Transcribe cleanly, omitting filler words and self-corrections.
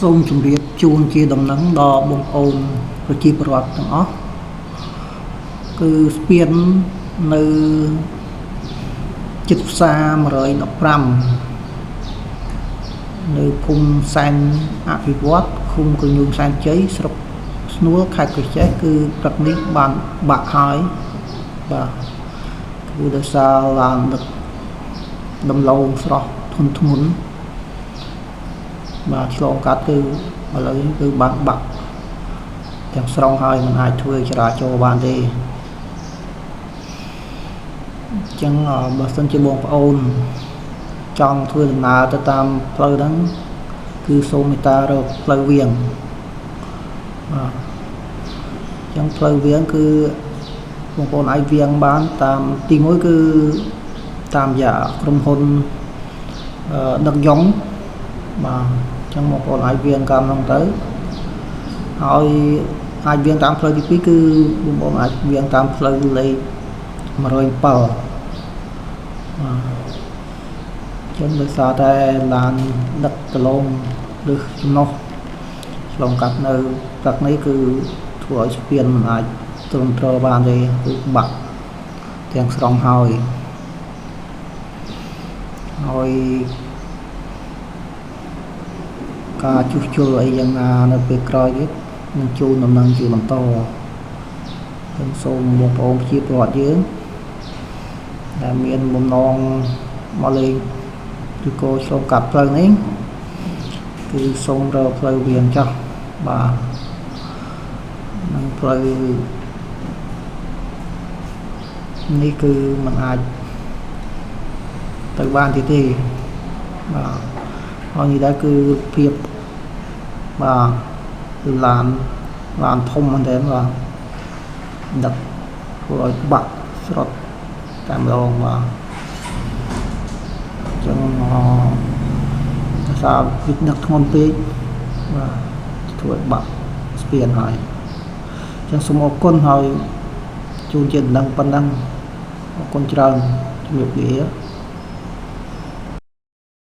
សូមជម្រាបជូនជាដំណឹងដល់បងប្អូនប្រជាពលរដ្ឋទាំងអស់គឺស្ពាននៅជិតផ្សារ115នៅភូមិសែនអភិវឌ្ឍឃុំកញូងសែនជ័យស្រុកស្នួលខេត្តក្រចេះគឺព្រឹកនេះបានបាក់ហើយបាទគឺដោយសារឡានដឹកដំឡូងស្រស់ធុនធ្ងន់បាទឆ្លងកាត់គឺឥឡូវនេះគឺបានបាក់ទាំងស្រុងហើយមិនអាចធ្វើចរាចរណ៍បានទេអញ្ចឹងបើសិនជាបងប្អូនចង់ធ្វើដំណើរទៅតាមផ្លូវហ្នឹងគឺសូមមេត្តារកផ្លូវវាងបាទអញ្ចឹងផ្លូវវាងគឺបងប្អូនអាចវាងបានតាមទី1គឺតាមរយៈក្រុមហ៊ុនដឹកយ៉ុងបាទអញ្ចឹងបងប្អូនអាចវាងតាមនោះទៅហើយអាចវាងតាមផ្លូវទី2គឺបងប្អូនអាចវាងតាមផ្លូវលេខ107បាទចឹងដោយសារតែឡានដឹកដលងឬចំណុះឆ្លងកាត់នៅព្រឹកនេះគឺធ្វើឲ្យស្ពានមិនអាចទ្រាំទ្របានទេគឺបាក់ទាំងស្រុងហើយការជួសជុលអីយ៉ាងណានៅពេលក្រោយទៀតនឹងជូនដំណឹងជាបន្តខ្ញុំសូមបងប្អូនប្រជាពលរដ្ឋយើងដែលមានបំណងមកលេងឬក៏ឆ្លងកាត់ផ្លូវនេះគឺសូមរកផ្លូវវាងចោះបាទនឹងផ្លូវនេះគឺมันអាចទៅបានទៀតទេបាទហើយនេះដែរគឺភាពបាទគឺឡានធំមែនទេបាទដឹកធ្វើឲ្យបាក់ស្រុតតែម្ដងបាទអញ្ចឹងភាសាវិដឹកធ្ងន់ពេកបាទធ្វើឲ្យបាក់ស្ពានហើយអញ្ចឹងសូមអរគុណហើយជូនជាដំណឹងប៉ុណ្ណឹងអរគុណច្រើនជំរាបលា